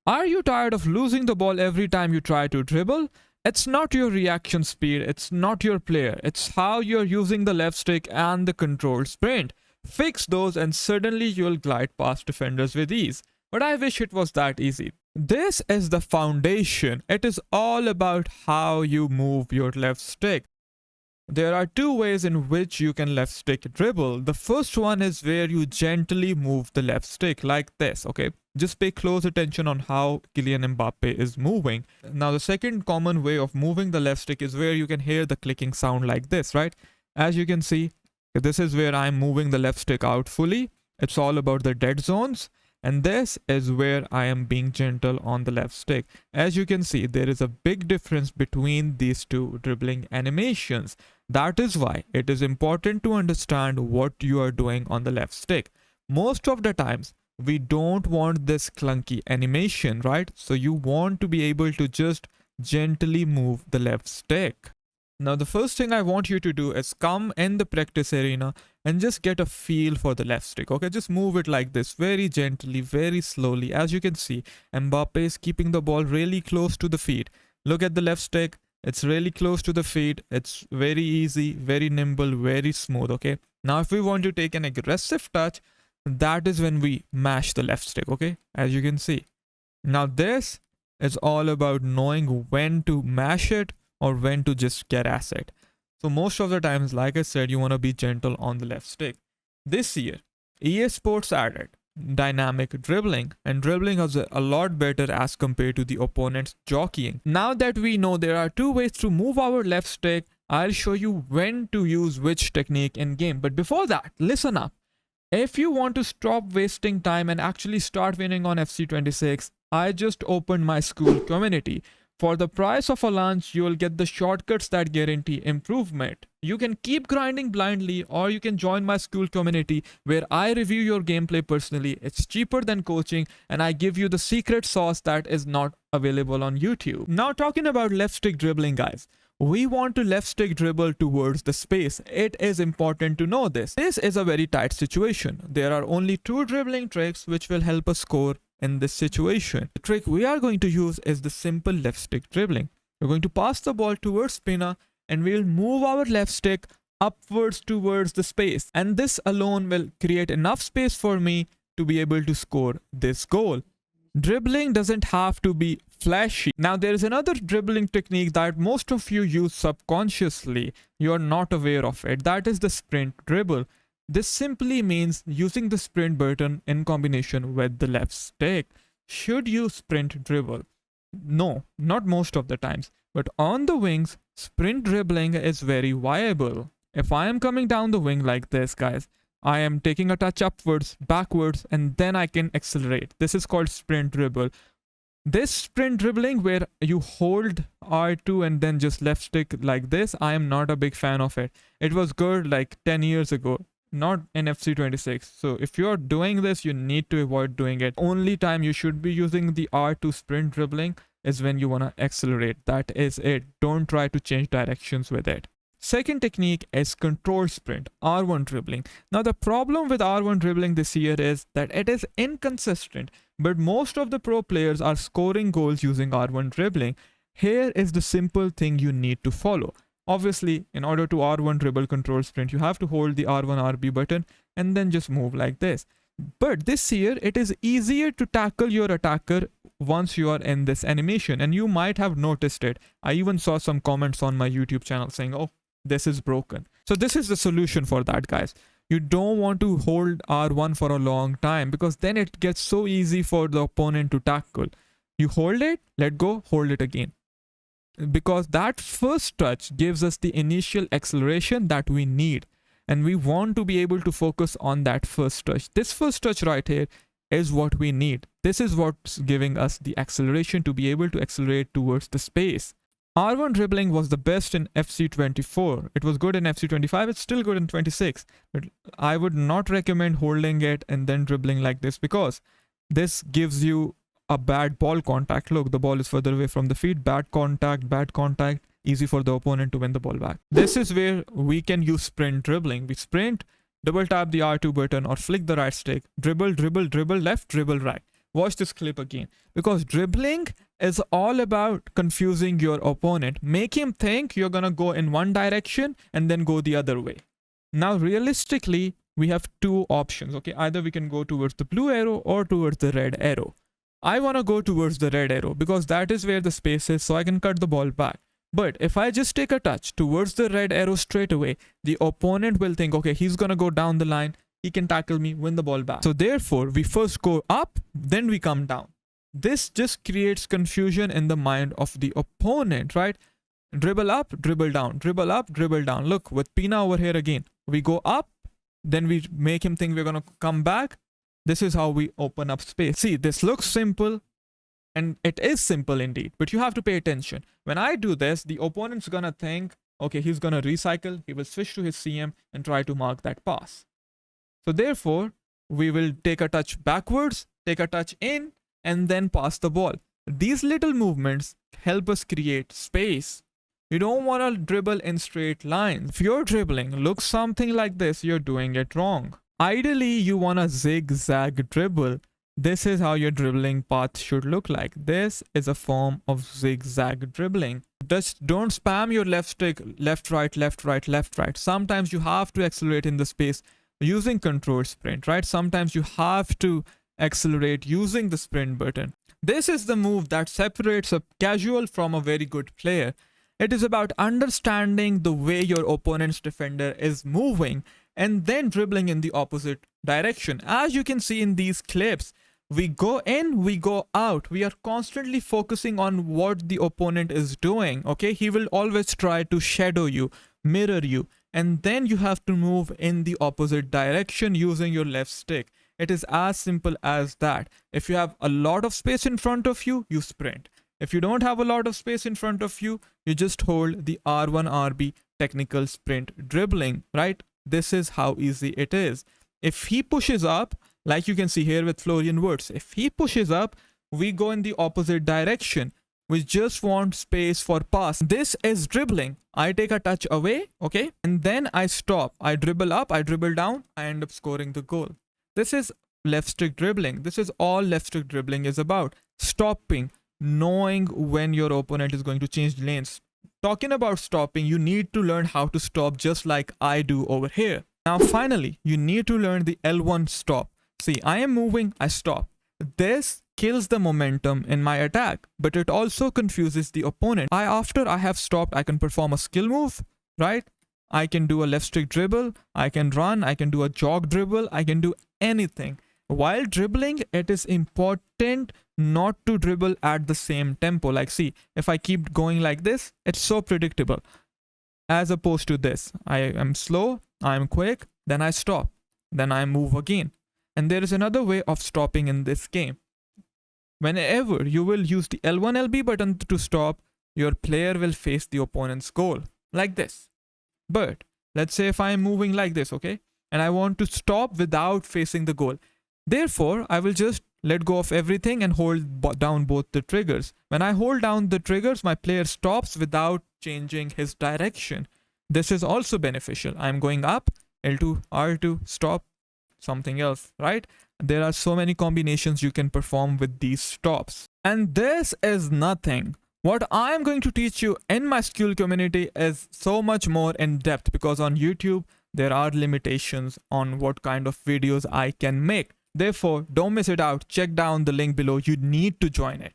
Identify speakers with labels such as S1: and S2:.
S1: Are you tired of losing the ball every time you try to dribble? It's not your reaction speed, it's not your player, it's how you're using the left stick and the controlled sprint. Fix those and suddenly you'll glide past defenders with ease. But I wish it was that easy. This is the foundation. It is all about how you move your left stick. There are two ways in which you can left stick dribble. The first one is where you gently move the left stick like this, okay? Just pay close attention on how Kylian Mbappe is moving. Now, the second common way of moving the left stick is where you can hear the clicking sound like this, right? As you can see, this is where I'm moving the left stick out fully. It's all about the dead zones. And this is where I am being gentle on the left stick. As you can see, there is a big difference between these two dribbling animations. That is why it is important to understand what you are doing on the left stick. Most of the times, we don't want this clunky animation, right? So you want to be able to just gently move the left stick. Now, the first thing I want you to do is come in the practice arena and just get a feel for the left stick. Okay, just move it like this, very gently, very slowly. As you can see, Mbappe is keeping the ball really close to the feet. Look at the left stick. It's really close to the feet. It's very easy, very nimble, very smooth. Okay, now if we want to take an aggressive touch, that is when we mash the left stick. Okay, as you can see. Now, this is all about knowing when to mash it or when to just caress it. So most of the times, like I said, you want to be gentle on the left stick. This year, EA Sports added dynamic dribbling, and dribbling is a lot better as compared to the opponent's jockeying. Now that we know there are two ways to move our left stick, I'll show you when to use which technique in game. But before that, listen up. If you want to stop wasting time and actually start winning on FC26, I just opened my school community. For the price of a lunch, you will get the shortcuts that guarantee improvement. You can keep grinding blindly, or you can join my school community where I review your gameplay personally. It's cheaper than coaching, and I give you the secret sauce that is not available on YouTube. Now, talking about left stick dribbling, guys. We want to left stick dribble towards the space. It is important to know this. This is a very tight situation. There are only two dribbling tricks which will help us score in this situation. The trick we are going to use is the simple left stick dribbling. We're going to pass the ball towards Spina and we'll move our left stick upwards towards the space. And this alone will create enough space for me to be able to score this goal. Dribbling doesn't have to be flashy. Now, there is another dribbling technique that most of you use subconsciously. You are not aware of it. That is the sprint dribble. This simply means using the sprint button in combination with the left stick. Should you sprint dribble? No, not most of the times. But on the wings, sprint dribbling is very viable. If I am coming down the wing like this, guys, I am taking a touch upwards, backwards, and then I can accelerate. This is called sprint dribble. This sprint dribbling where you hold R2 and then just left stick like this, I am not a big fan of it. It was good like 10 years ago, not in FC26. So if you're doing this, you need to avoid doing it. Only time you should be using the R2 sprint dribbling is when you want to accelerate. That is it. Don't try to change directions with it. Second technique is control sprint, R1 dribbling. Now, the problem with R1 dribbling this year is that it is inconsistent, but most of the pro players are scoring goals using R1 dribbling. Here is the simple thing you need to follow. Obviously, in order to R1 dribble control sprint, you have to hold the R1 RB button and then just move like this. But this year, it is easier to tackle your attacker once you are in this animation, and you might have noticed it. I even saw some comments on my YouTube channel saying, oh, this is broken. So this is the solution for that, guys. You don't want to hold R1 for a long time because then it gets so easy for the opponent to tackle. You hold it, let go, hold it again. Because that first touch gives us the initial acceleration that we need. And we want to be able to focus on that first touch. This first touch right here is what we need. This is what's giving us the acceleration to be able to accelerate towards the space. R1 dribbling was the best in FC24. It was good in FC25. It's still good in 26. But I would not recommend holding it and then dribbling like this because this gives you a bad ball contact. Look, the ball is further away from the feet. Bad contact. Easy for the opponent to win the ball back. This is where we can use sprint dribbling. We sprint, double tap the R2 button or flick the right stick. Dribble, dribble, dribble left, dribble right. Watch this clip again. Because dribbling is all about confusing your opponent. Make him think you're gonna go in one direction and then go the other way. Now, realistically, we have two options, okay? Either we can go towards the blue arrow or towards the red arrow. I want to go towards the red arrow because that is where the space is, so I can cut the ball back. But if I just take a touch towards the red arrow straight away, the opponent will think, okay, he's going to go down the line, he can tackle me, win the ball back. So therefore, we first go up, then we come down. This just creates confusion in the mind of the opponent, right? Dribble up, dribble down, dribble up, dribble down. Look, with Pina over here again, we go up, then we make him think we're going to come back. This is how we open up space. See, this looks simple, and it is simple indeed, but you have to pay attention. When I do this, the opponent's going to think, okay, he's going to recycle, he will switch to his CM and try to mark that pass. So therefore, we will take a touch backwards, take a touch in, and then pass the ball. These little movements help us create space. You don't want to dribble in straight lines. If your dribbling looks something like this, you're doing it wrong. Ideally, you want a zigzag dribble. This is how your dribbling path should look like. This is a form of zigzag dribbling. Just don't spam your left stick, left, right, left, right, left, right. Sometimes you have to accelerate in the space using control sprint, right? Sometimes you have to accelerate using the sprint button. This is the move that separates a casual from a very good player. It is about understanding the way your opponent's defender is moving and then dribbling in the opposite direction. As you can see in these clips, we go in, we go out. We are constantly focusing on what the opponent is doing, okay? He will always try to shadow you, mirror you, and then you have to move in the opposite direction using your left stick. It is as simple as that. If you have a lot of space in front of you, you sprint. If you don't have a lot of space in front of you, you just hold the R1 RB technical sprint dribbling, right? This is how easy it is. If he pushes up, like you can see here with Florian Wirtz, if he pushes up, we go in the opposite direction. We just want space for pass. This is dribbling. I take a touch away, okay? And then I stop. I dribble up, I dribble down, I end up scoring the goal. This is left stick dribbling. This is all left stick dribbling is about. Stopping, knowing when your opponent is going to change lanes. Talking about stopping, you need to learn how to stop just like I do over here. Now finally, you need to learn the L1 stop. See, I am moving, I stop. This kills the momentum in my attack, but it also confuses the opponent. After I have stopped, I can perform a skill move, right? I can do a left stick dribble, I can run, I can do a jog dribble, I can do anything. While dribbling, it is important not to dribble at the same tempo. Like see, if I keep going like this, it's so predictable. As opposed to this, I am slow, I am quick, then I stop, then I move again. And there is another way of stopping in this game. Whenever you will use the L1 LB button to stop, your player will face the opponent's goal, like this. But let's say if I am moving like this, okay, and I want to stop without facing the goal. Therefore, I will just let go of everything and hold down both the triggers. When I hold down the triggers, my player stops without changing his direction. This is also beneficial. I'm going up, L2, R2, stop, something else, right? There are so many combinations you can perform with these stops. And this is nothing. What I am going to teach you in my skill community is so much more in depth because on YouTube, there are limitations on what kind of videos I can make. Therefore, don't miss it out. Check down the link below. You need to join it.